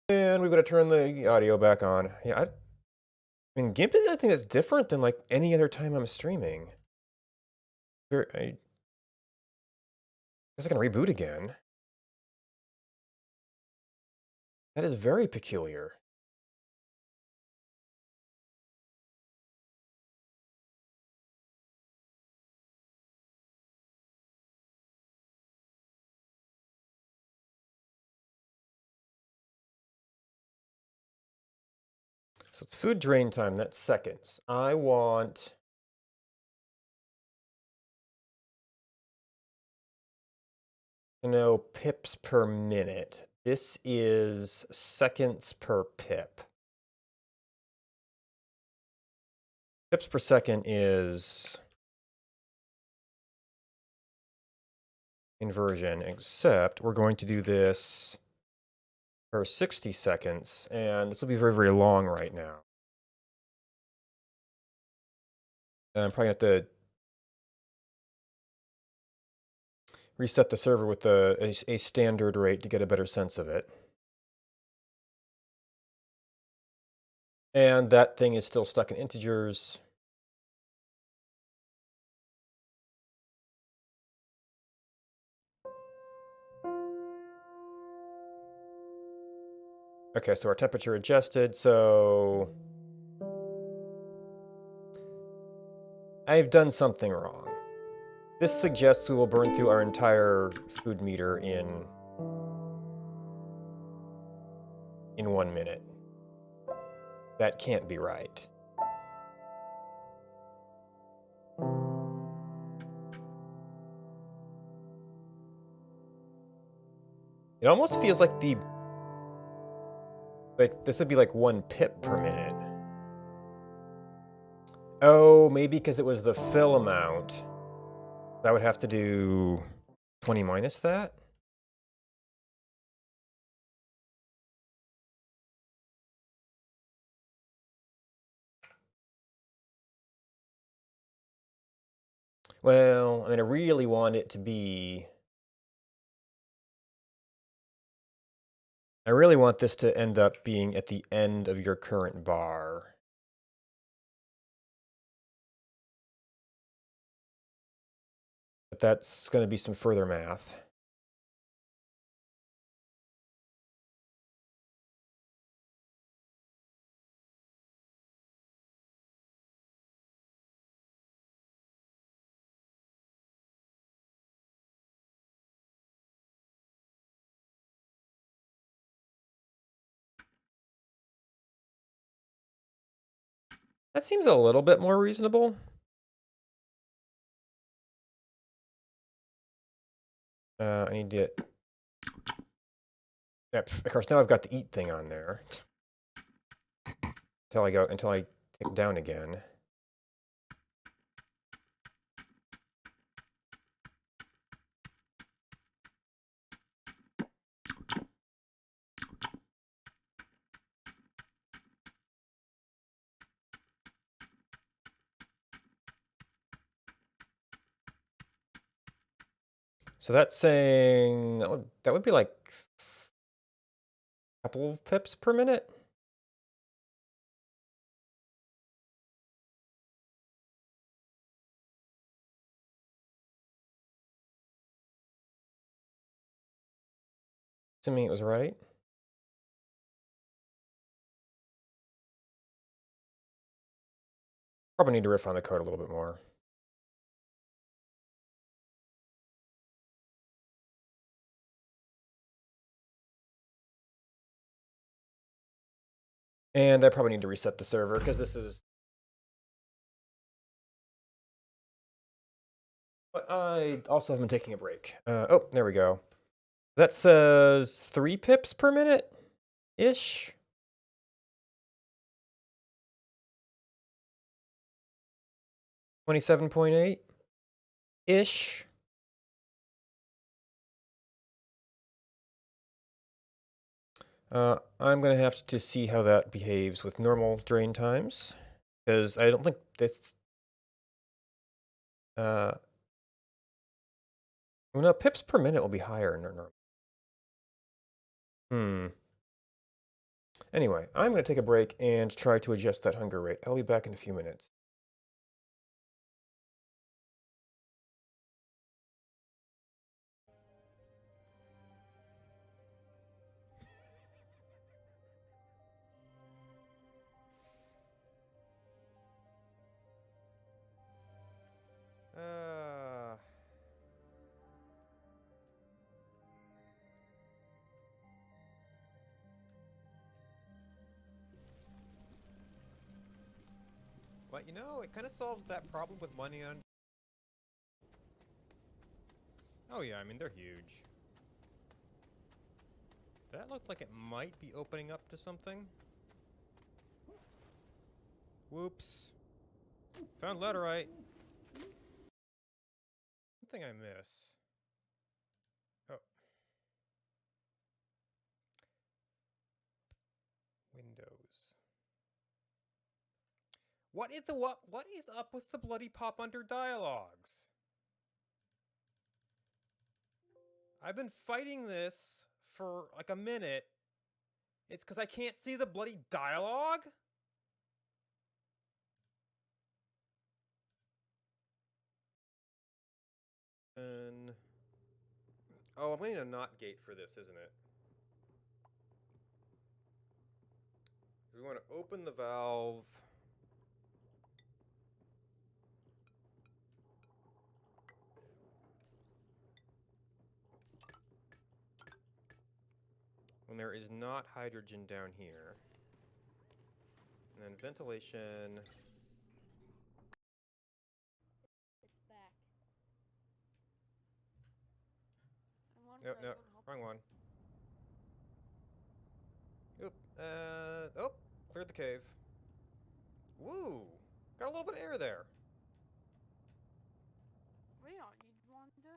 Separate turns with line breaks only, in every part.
And we've got to turn the audio back on. Yeah, I mean, GIMP is the thing that's different than like any other time I'm streaming. I guess I can reboot again. That is very peculiar. So it's food drain time. That's seconds. I want. To know pips per minute. This is seconds per pip. Pips per second is inversion, except we're going to do this for 60 seconds, and this will be very, very long right now. And I'm probably going to have to reset the server with a standard rate to get a better sense of it. And that thing is still stuck in integers. Okay, so our temperature adjusted, so I've done something wrong. This suggests we will burn through our entire food meter in 1 minute. That can't be right. It almost feels like this would be like 1 pip per minute. Oh, maybe because it was the fill amount. I would have to do 20 minus that? Well, I mean, I really want it to be... I really want this to end up being at the end of your current bar. But that's going to be some further math. That seems a little bit more reasonable. I need to... Yep, of course, now I've got the eat thing on there. Until I take it down again. So that's saying that would be like a couple of pips per minute. Assuming it was right. Probably need to riff on the code a little bit more. And I probably need to reset the server because this is... But I also have been taking a break. Oh, there we go. That says 3 pips per minute-ish. 27.8-ish. I'm going to have to see how that behaves with normal drain times, because I don't think this... well, no, pips per minute will be higher in normal. Anyway, I'm going to take a break and try to adjust that hunger rate. I'll be back in a few minutes. Uh, well, you know, it kind of solves that problem with money on... Oh yeah, I mean, they're huge. That looked like it might be opening up to something. Whoops. Found laterite. Something I miss. Oh. Windows. What is the what is up with the bloody pop under dialogues? I've been fighting this for like a minute. It's because I can't see the bloody dialogue? And oh, I'm going to need a NOT gate for this, isn't it? We want to open the valve. When there is not hydrogen down here. And then ventilation.
It's back.
No, no, wrong one. Oop. Oh, cleared the cave. Woo! Got a little bit of air there.
We don't need Wanda.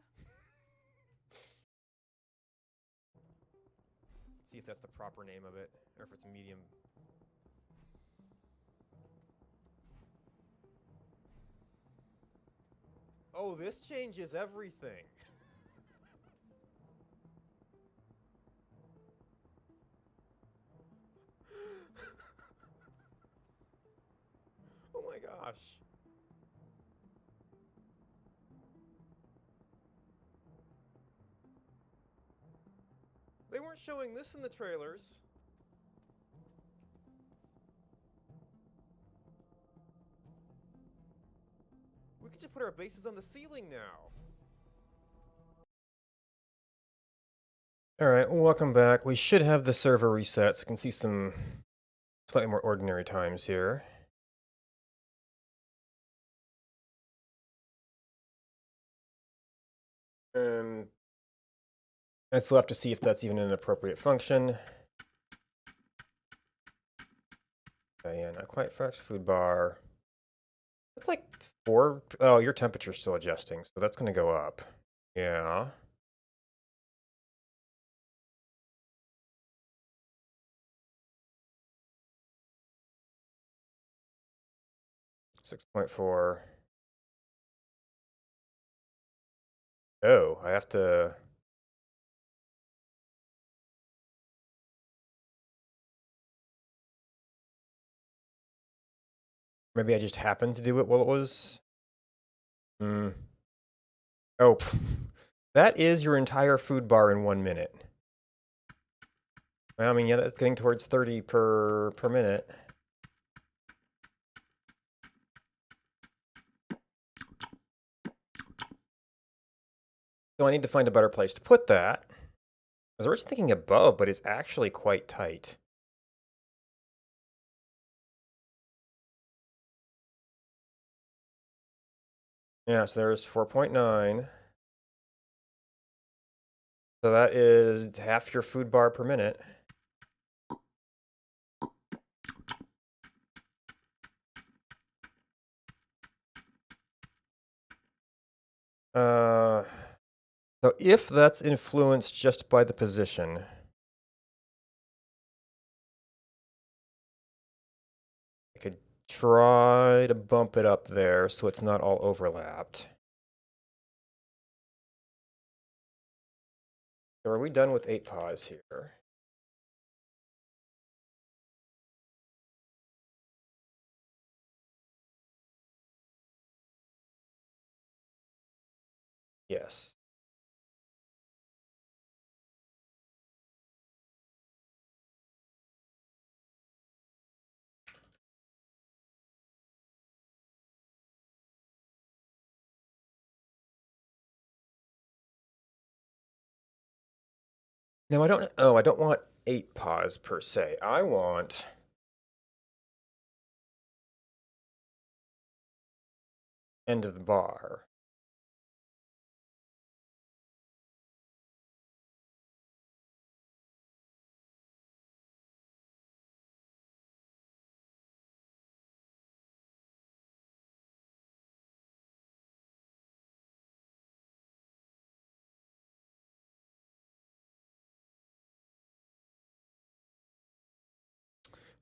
See if that's the proper name of it, or if it's medium. Oh, this changes everything. Oh my gosh. They weren't showing this in the trailers. We could just put our bases on the ceiling now. Alright, welcome back. We should have the server reset so we can see some slightly more ordinary times here. I still have to see if that's even an appropriate function. Yeah, not quite fresh food bar. It's like 4. Oh, your temperature's still adjusting, so that's going to go up. Yeah. $6.4. Oh, I have to... Maybe I just happened to do it while it was... Oh, that is your entire food bar in 1 minute. Well, I mean, yeah, that's getting towards 30 per minute. So I need to find a better place to put that. I was originally thinking above, but it's actually quite tight. Yeah, so there's 4.9. So that is half your food bar per minute. So if that's influenced just by the position, I could try to bump it up there so it's not all overlapped. So are we done with 8 paws here? Yes. No, I don't. Oh, I don't want 8 paws per se. I want end of the bar.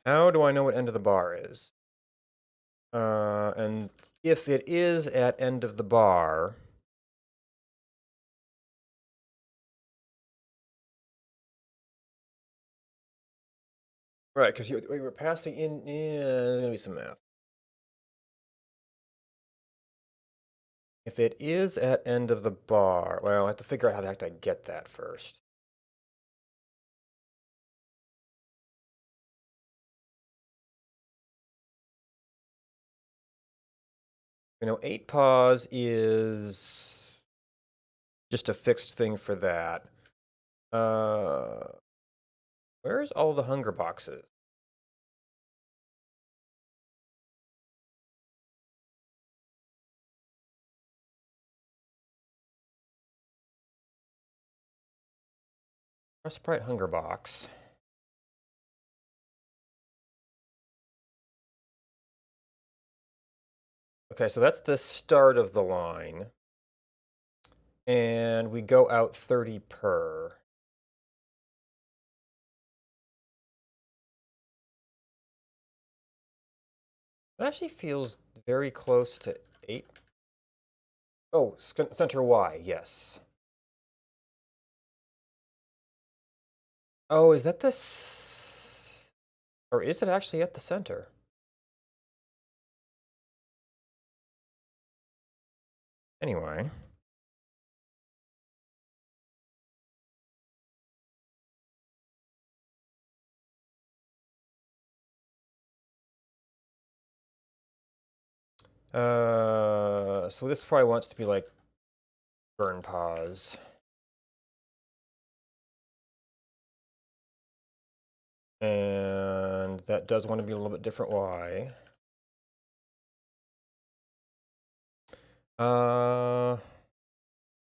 How do I know what end of the bar is? And if it is at end of the bar, right? Because we were passing in. Yeah, there's gonna be some math. If it is at end of the bar, well, I have to figure out how the heck I get that first. 8 paws is just a fixed thing for that. Where's all the hunger boxes? A Sprite hunger box. Okay, so that's the start of the line. And we go out 30 per. It actually feels very close to 8. Oh, center Y, yes. Oh, is that this? Or is it actually at the center? Anyway. So this probably wants to be like burn pause. And that does want to be a little bit different Y.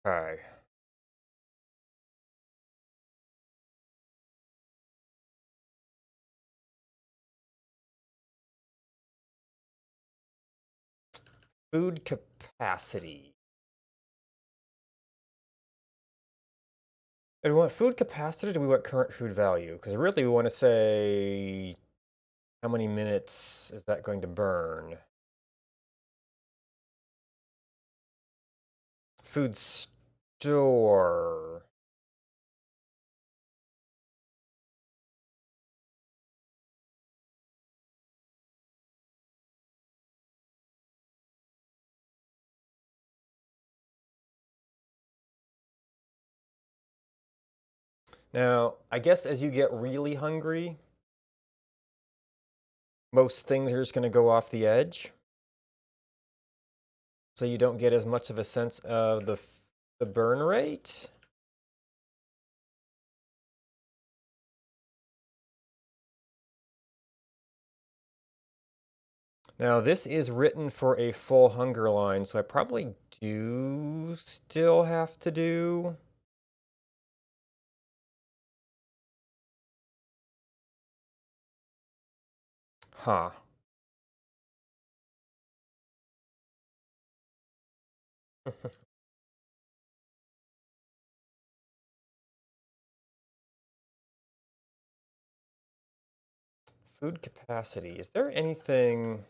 Okay. Food capacity. Do we want food capacity or do we want current food value? Because really we want to say how many minutes is that going to burn? Food store. Now, I guess as you get really hungry, most things are just going to go off the edge. So you don't get as much of a sense of the burn rate. Now, this is written for a full hunger line, so I probably do still have to do. Huh. Food capacity. Is there anything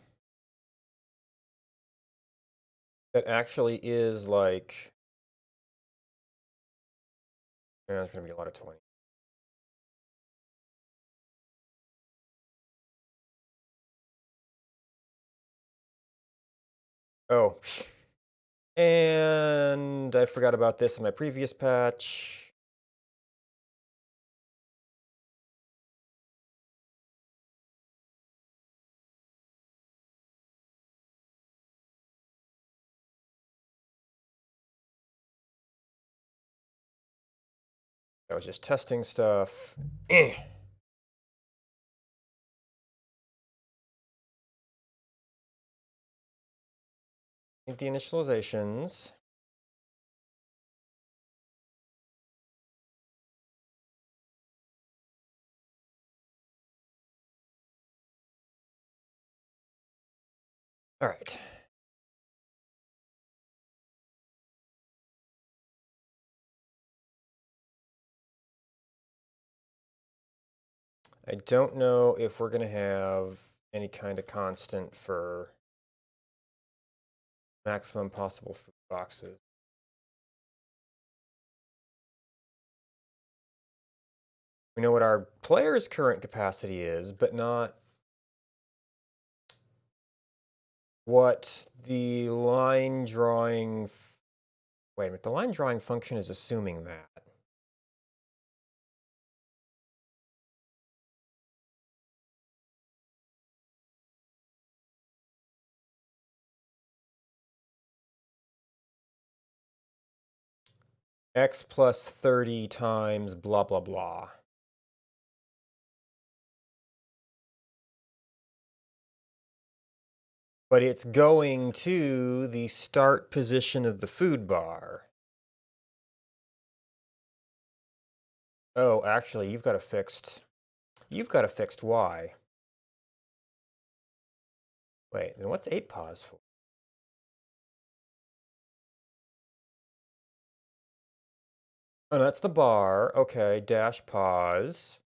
that actually is like. Yeah, there's going to be a lot of 20. Oh. And I forgot about this in my previous patch. That was just testing stuff. Need the initializations. All right. I don't know if we're going to have any kind of constant for maximum possible food boxes. We know what our player's current capacity is, but not what the line drawing. Wait a minute, the line drawing function is assuming that. X plus 30 times blah, blah, blah. But it's going to the start position of the food bar. Oh, actually, you've got a fixed Y. Wait, then what's 8 pause for? Oh, no, that's the bar. Okay, dash pause.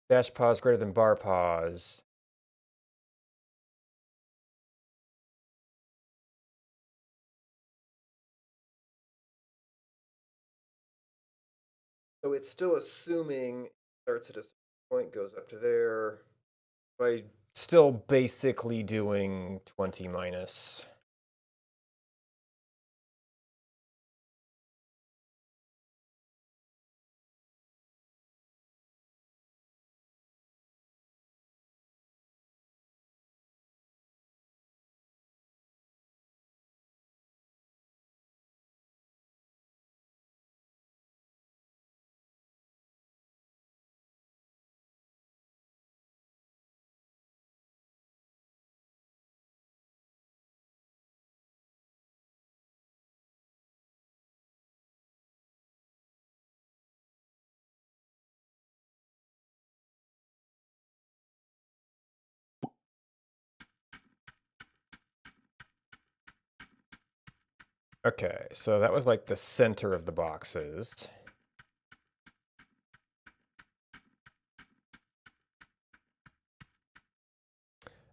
Dash pause greater than bar pause. So it's still assuming starts at a certain point, goes up to there. By still basically doing 20 minus. Okay, so that was like the center of the boxes.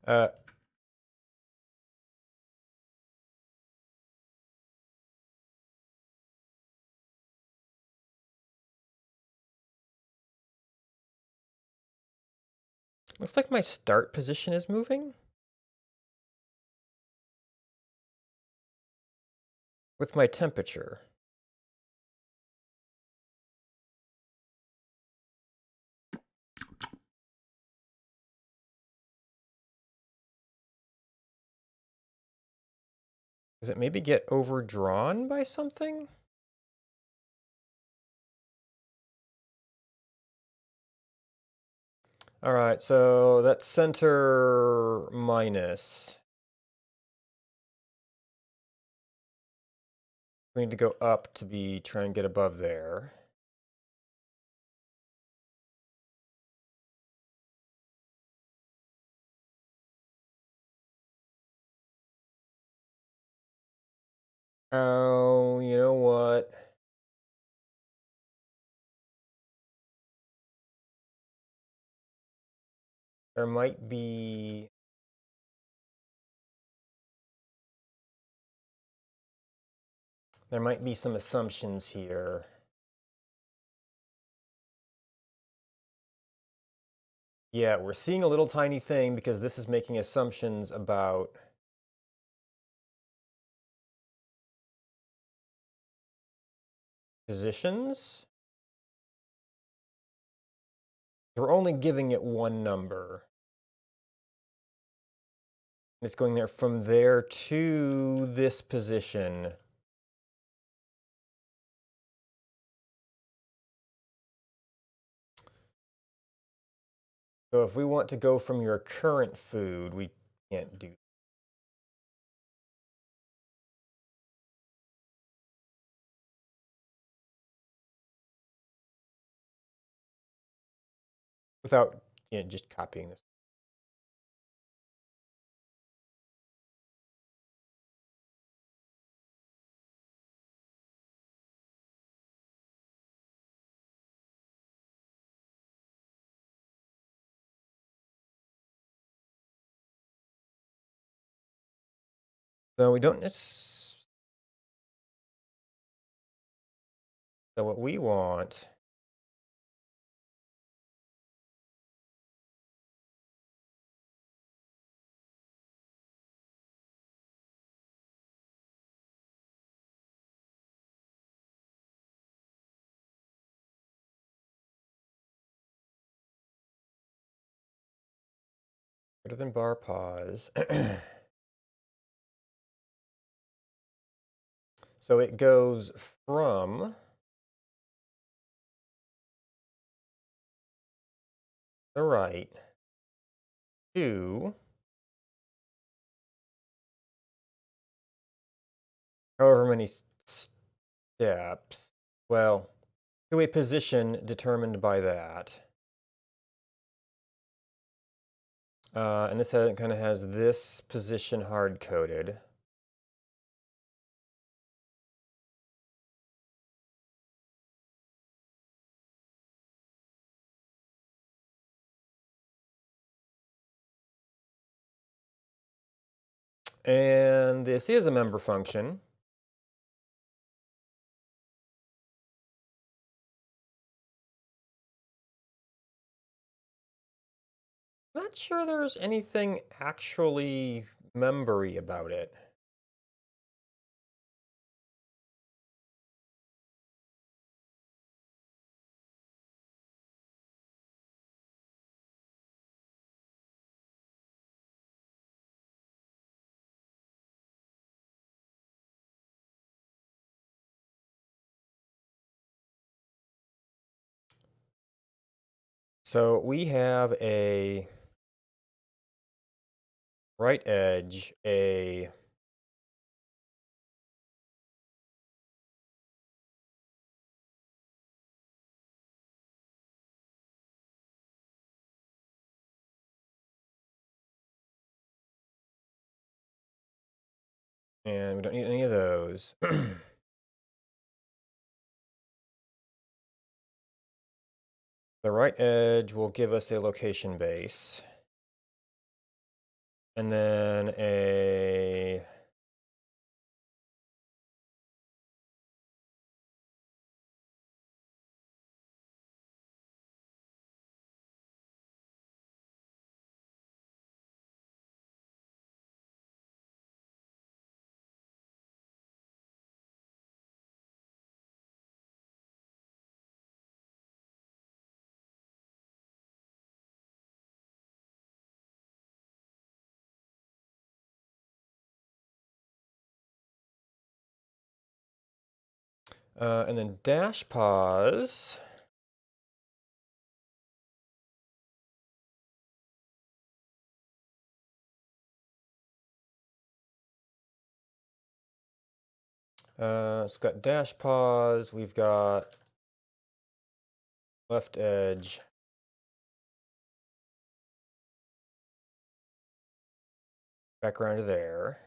Uh, looks like my start position is moving with my temperature. Does it maybe get overdrawn by something? All right, so that's center minus. We need to go up to be try and get above there. Oh, you know what? There might be some assumptions here. Yeah, we're seeing a little tiny thing because this is making assumptions about positions. We're only giving it one number. It's going there from there to this position. So if we want to go from your current food, we can't do without just copying this. So we don't necessarily. So what we want greater than bar pause. So it goes from the right to however many steps. Well, to a position determined by that. And this kind of has this position hard coded. And this is a member function. Not sure there's anything actually membery about it. So we have a right edge, a and we don't need any of those. The right edge will give us a location base. And then a and then dash pause. So we've got dash pause, we've got left edge. Back around to there.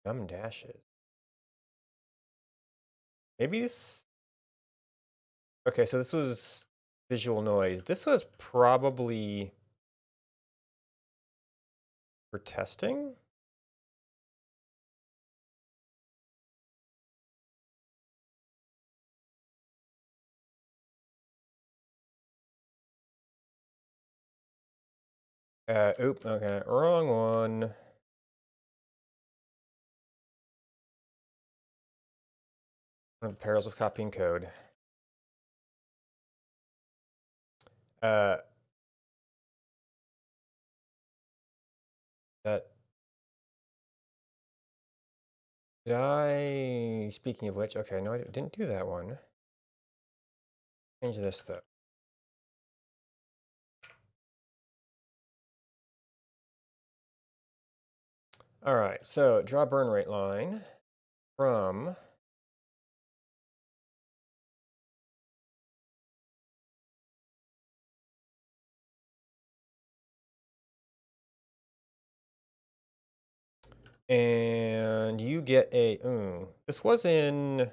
Gum dashes. Maybe this. Okay, so this was visual noise. This was probably for testing. Oop, okay, wrong one. One of the perils of copying code. Uh, that did I? Speaking of which, okay, no, I didn't do that one. Change this though. All right, so draw burn rate line from and you get a. This was in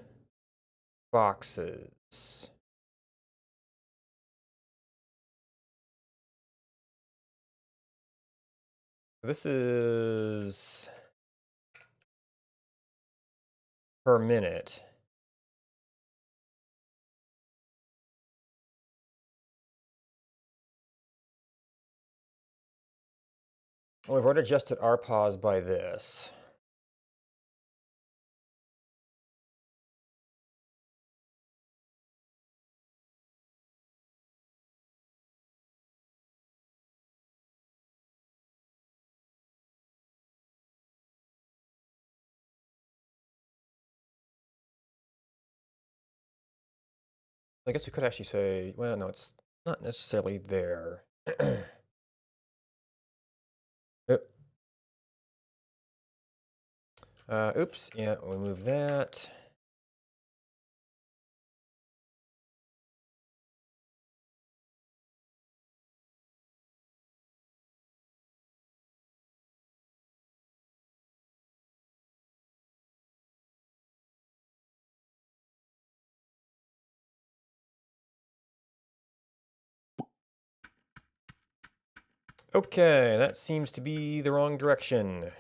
boxes. This is per minute. Well, we've already adjusted our pause by this. I guess we could actually say, well, no, it's not necessarily there. Oop. Oops, yeah, we'll move that. Okay, that seems to be the wrong direction.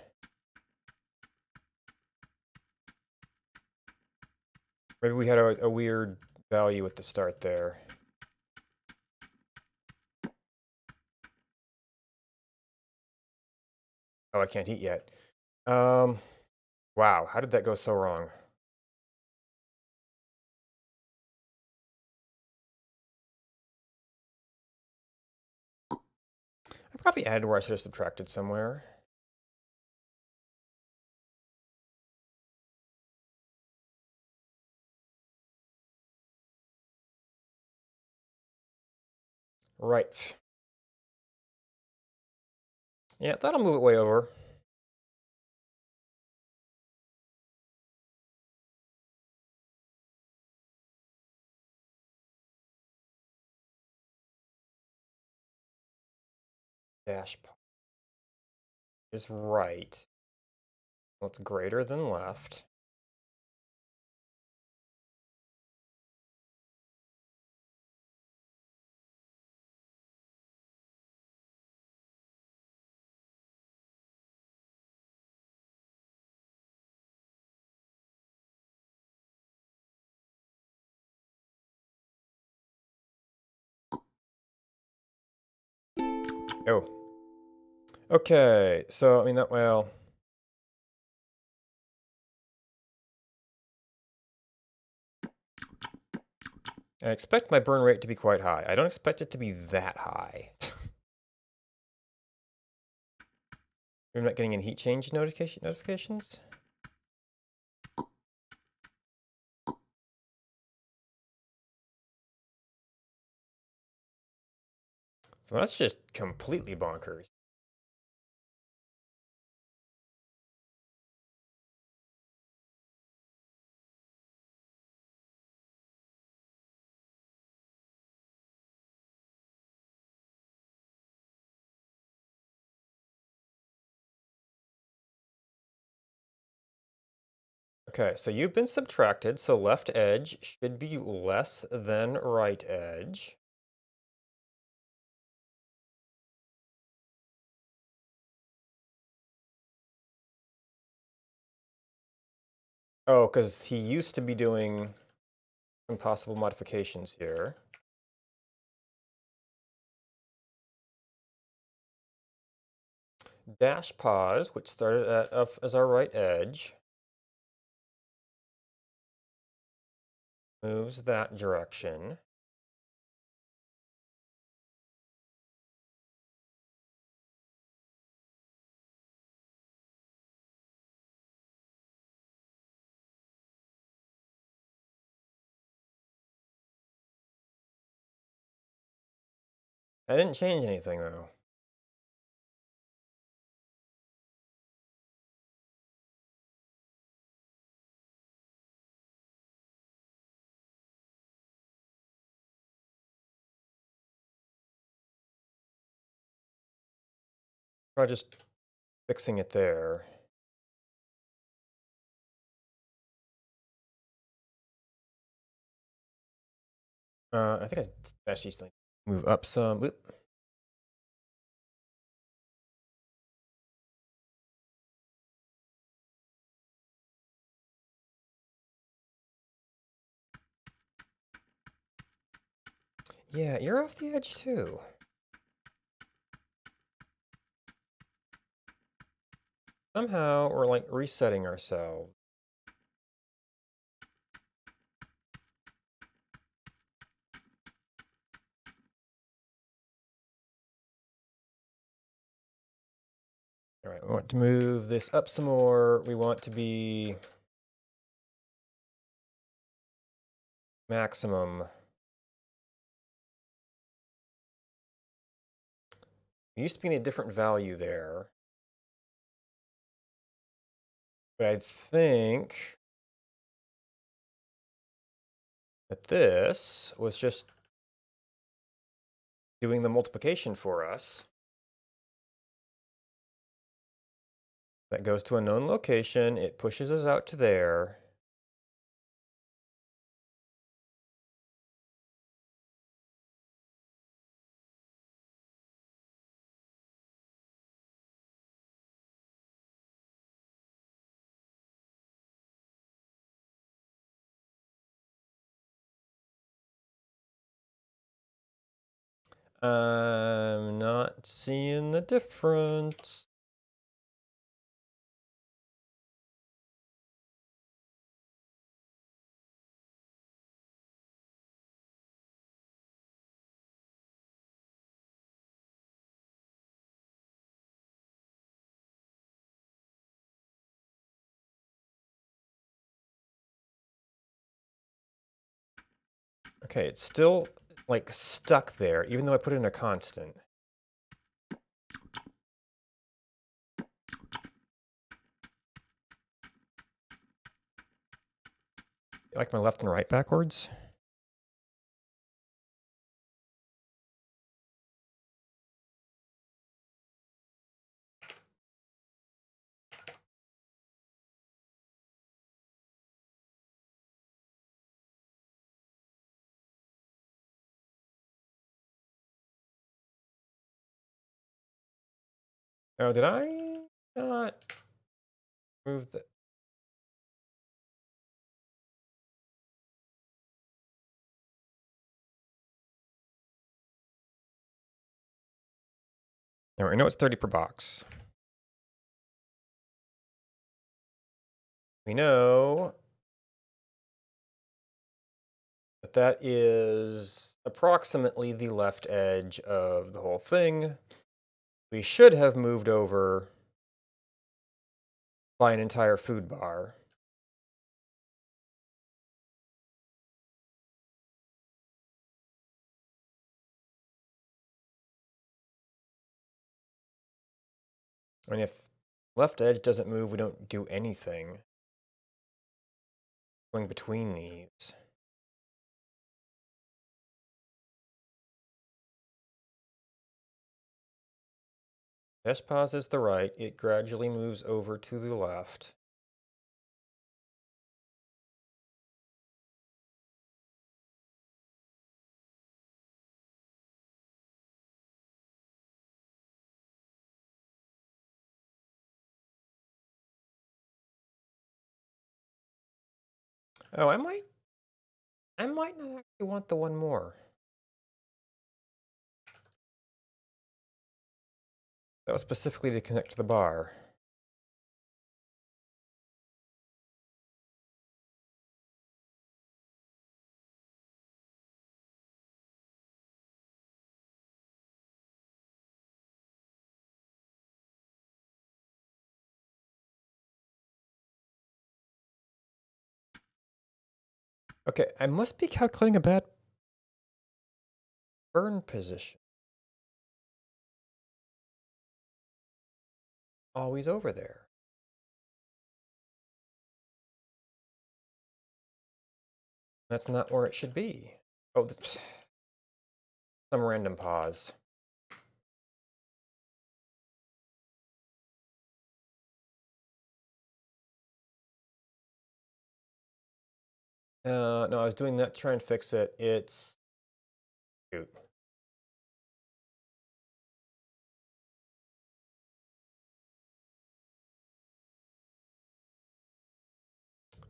Maybe we had a weird value at the start there. Oh, I can't eat yet. Wow, how did that go so wrong? I probably added where I should have subtracted somewhere. Right. Yeah, that'll move it way over. Dash is right. Well, it's greater than left. Oh. Okay, so I mean that well. I expect my burn rate to be quite high. I don't expect it to be that high. You're not getting any heat change notifications? So that's just completely bonkers. Okay, so you've been subtracted, so left edge should be less than right edge. Oh, because he used to be doing some possible modifications here. dash pause, which started at as our right edge, moves that direction. I didn't change anything though. Try just fixing it there. I think I actually still move up some. Oop. Yeah, you're off the edge too. Somehow we're like resetting ourselves. All right, we want to move this up some more. We want to be maximum. It used to be in a different value there. But I think that this was just doing the multiplication for us. That goes to a known location. It pushes us out to there. I'm not seeing the difference. Okay, it's still like stuck there, even though I put in a constant. You like my left and right backwards? Oh, did I not move the... No, I know it's 30 per box. We know that that is approximately the left edge of the whole thing. We should have moved over by an entire food bar. And if left edge doesn't move, we don't do anything going between these. Dash pause is the right. It gradually moves over to the left. Oh, I might not actually want the one more. That was specifically to connect to the bar. Okay, I must be calculating a bad burn position. Always over there. That's not where it should be. Oh, some random pause. No, I was doing that, try and fix it. It's... Shoot.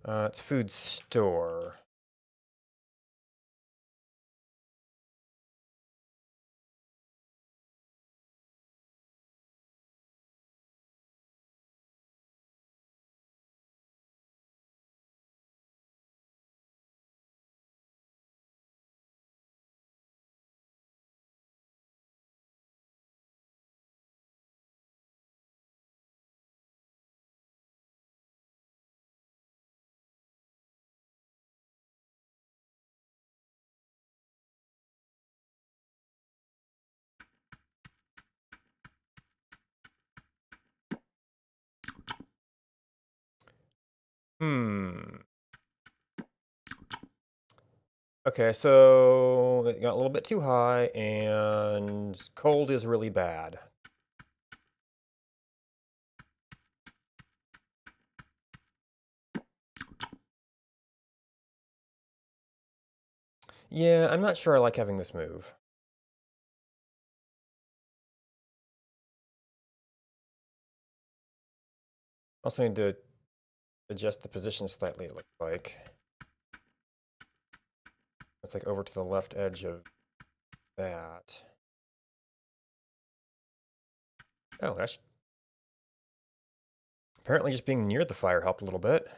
It's food store. Hmm. Okay, so it got a little bit too high, and cold is really bad. Yeah, I'm not sure I like having this move. Also need to adjust the position slightly, it looks like. It's like over to the left edge of that. Oh, that's... Apparently just being near the fire helped a little bit.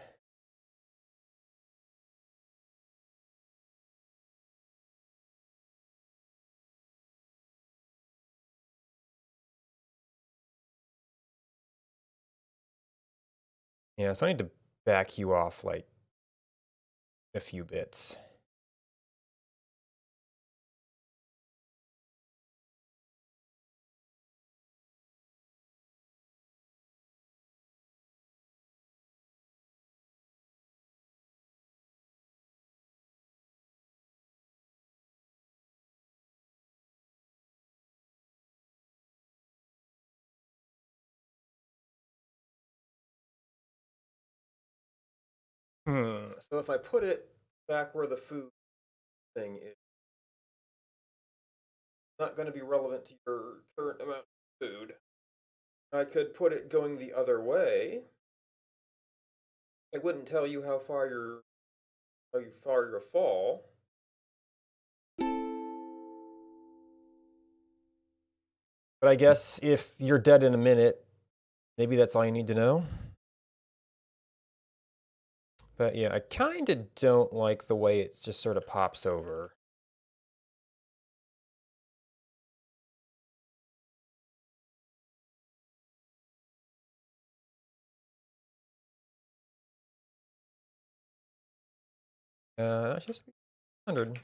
Yeah, so I need to back you off like a few bits. So if I put it back where the food thing is, not going to be relevant to your current amount of food. I could put it going the other way. It wouldn't tell you how far you'll fall. But I guess if you're dead in a minute, maybe that's all you need to know. But yeah, I kind of don't like the way it just sort of pops over. That's just 100.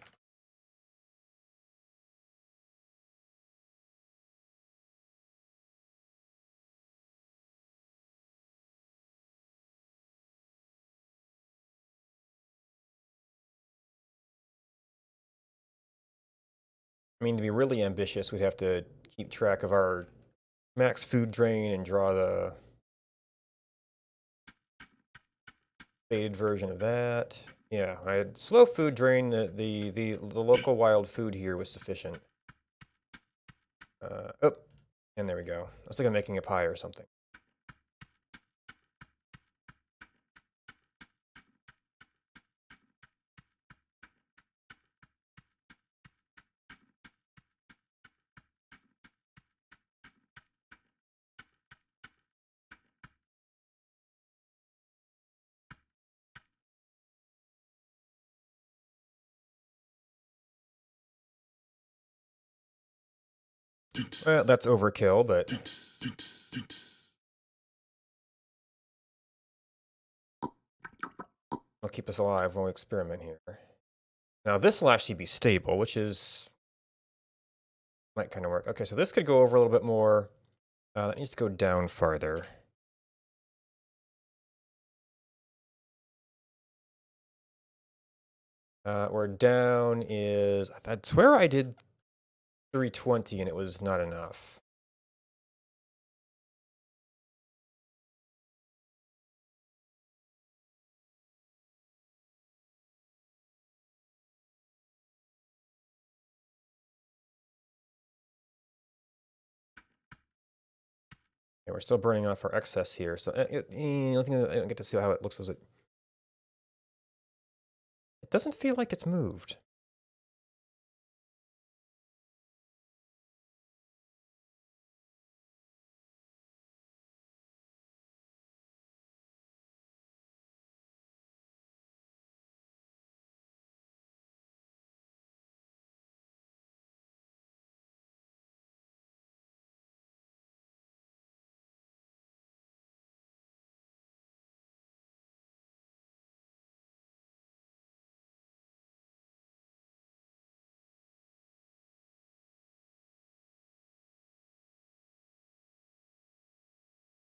I mean, to be really ambitious, we'd have to keep track of our max food drain and draw the faded version of that. Yeah, I had slow food drain. The local wild food here was sufficient. Oh, and there we go. I was thinking of making a pie or something. Well, that's overkill, but it'll keep us alive when we experiment here. Now this will actually be stable, which is might kind of work. Okay, so this could go over a little bit more. That needs to go down farther. Where down is, I swear I did 320 and it was not enough. Yeah, we're still burning off our excess here, so I think I don't get to see how it looks as it doesn't feel like it's moved.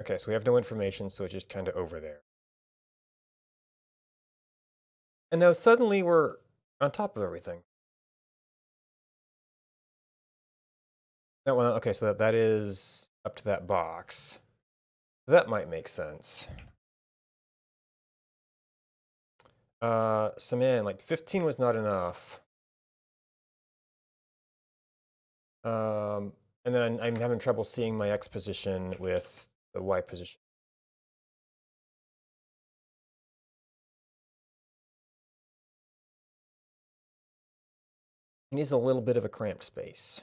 Okay, so we have no information, so it's just kind of over there. And now suddenly we're on top of everything. That one, okay, so that is up to that box. That might make sense. So man, like 15 was not enough. And then I'm having trouble seeing my X position with the Y position. It needs a little bit of a cramped space.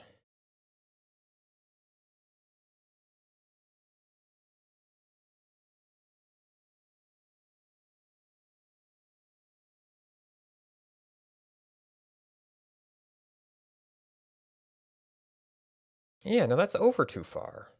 Yeah, no, that's over too far.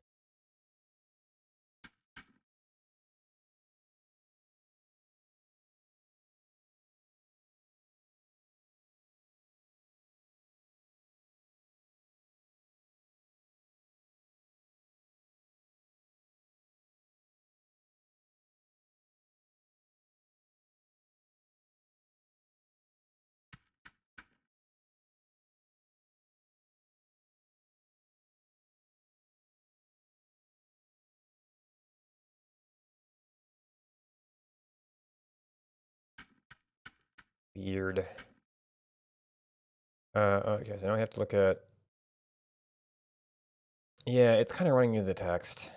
Weird. Okay, so now I have to look at. Yeah, it's kind of running into the text.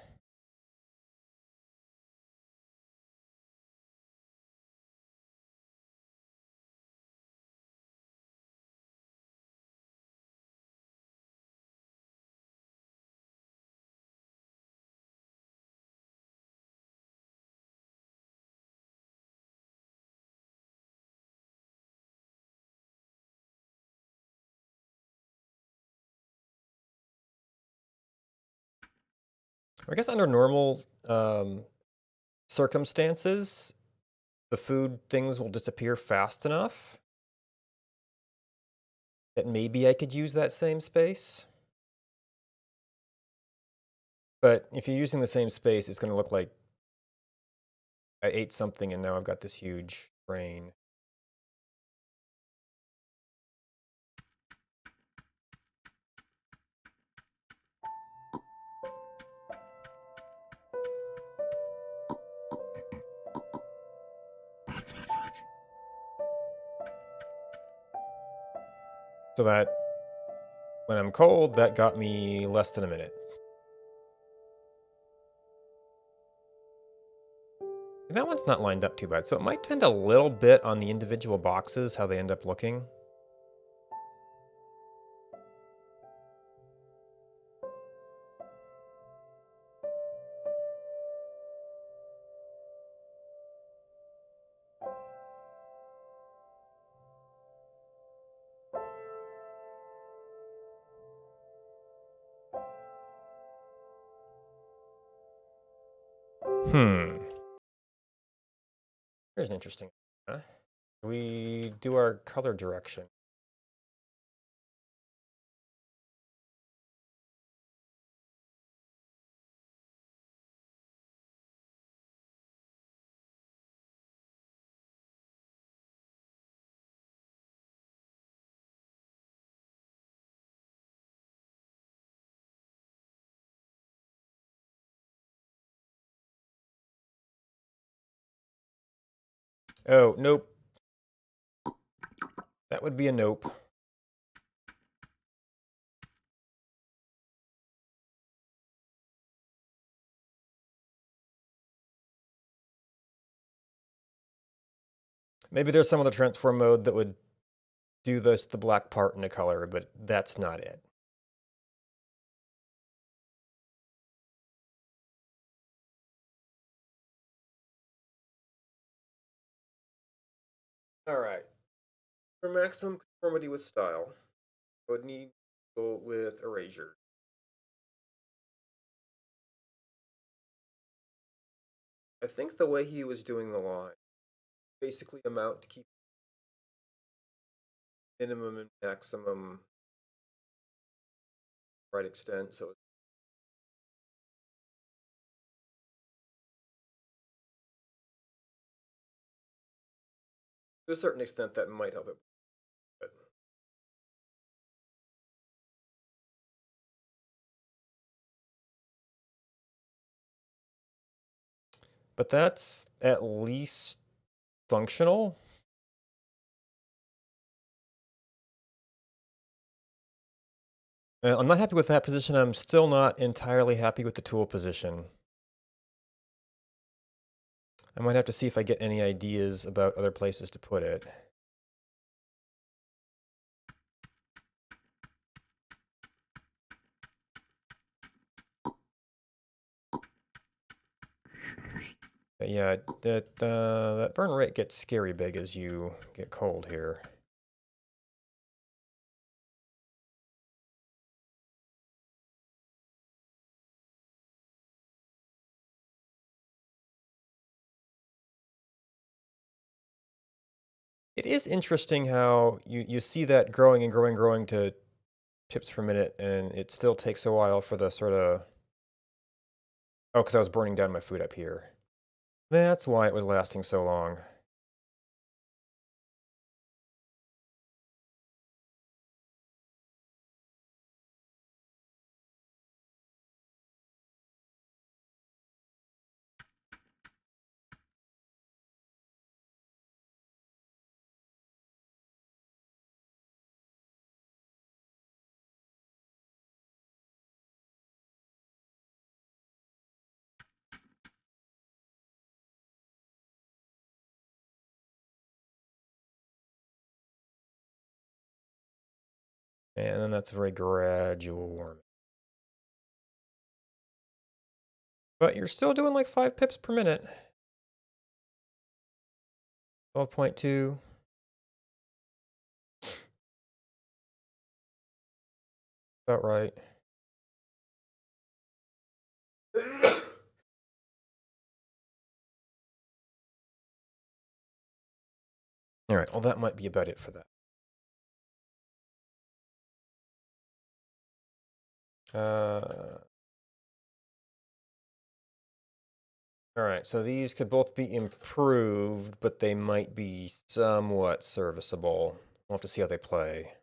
I guess under normal circumstances, the food things will disappear fast enough that maybe I could use that same space. But if you're using the same space, it's going to look like I ate something and now I've got this huge brain. So that when I'm cold, that got me less than a minute. And that one's not lined up too bad, so it might tend a little bit on the individual boxes, how they end up looking. Here's an interesting. Huh? We do our color direction. Oh, nope. That would be a nope. Maybe there's some other transform mode that would do this, the black part in a color, but that's not it. All right. For maximum conformity with style, I would need to go with erasure. I think the way he was doing the line basically amount to keep minimum and maximum right extent. So to a certain extent, that might help it. But that's at least functional. I'm not happy with that position. I'm still not entirely happy with the tool position. I might have to see if I get any ideas about other places to put it. But yeah, that burn rate gets scary big as you get cold here. It is interesting how you see that growing and growing to pips per minute, and it still takes a while for the sort of... Oh, because I was burning down my food up here. That's why it was lasting so long. And then that's very gradual warming. But you're still doing like 5 pips per minute. 12.2. About right. All right, well, that might be about it for that. All right, so these could both be improved, but they might be somewhat serviceable. We'll have to see how they play.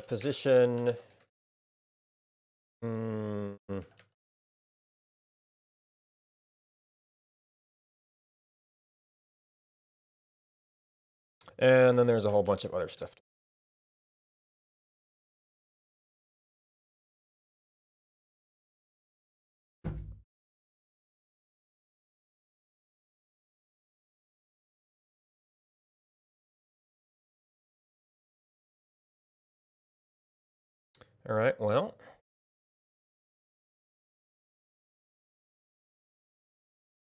Position. And then there's a whole bunch of other stuff. All right, well,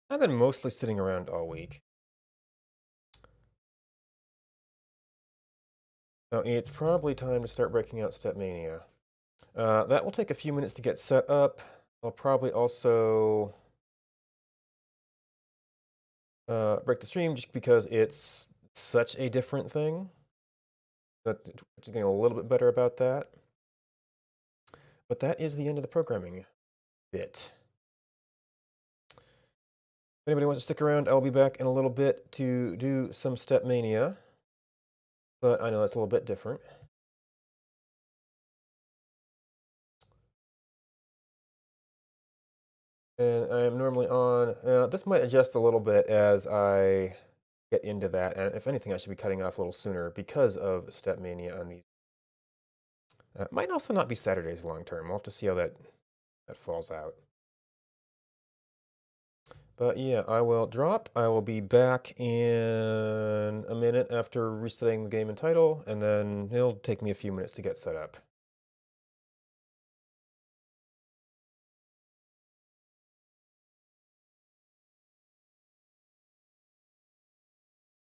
I've been mostly sitting around all week. So it's probably time to start breaking out Stepmania. That will take a few minutes to get set up. I'll probably also break the stream just because it's such a different thing. But it's getting a little bit better about that. But that is the end of the programming bit. If anybody wants to stick around, I'll be back in a little bit to do some Stepmania. But I know that's a little bit different. And I am normally on. This might adjust a little bit as I get into that. And if anything, I should be cutting off a little sooner because of Stepmania on these. Might also not be Saturdays long term. We'll have to see how that falls out. But yeah, I will drop. I will be back in a minute after resetting the game and title, and then it'll take me a few minutes to get set up.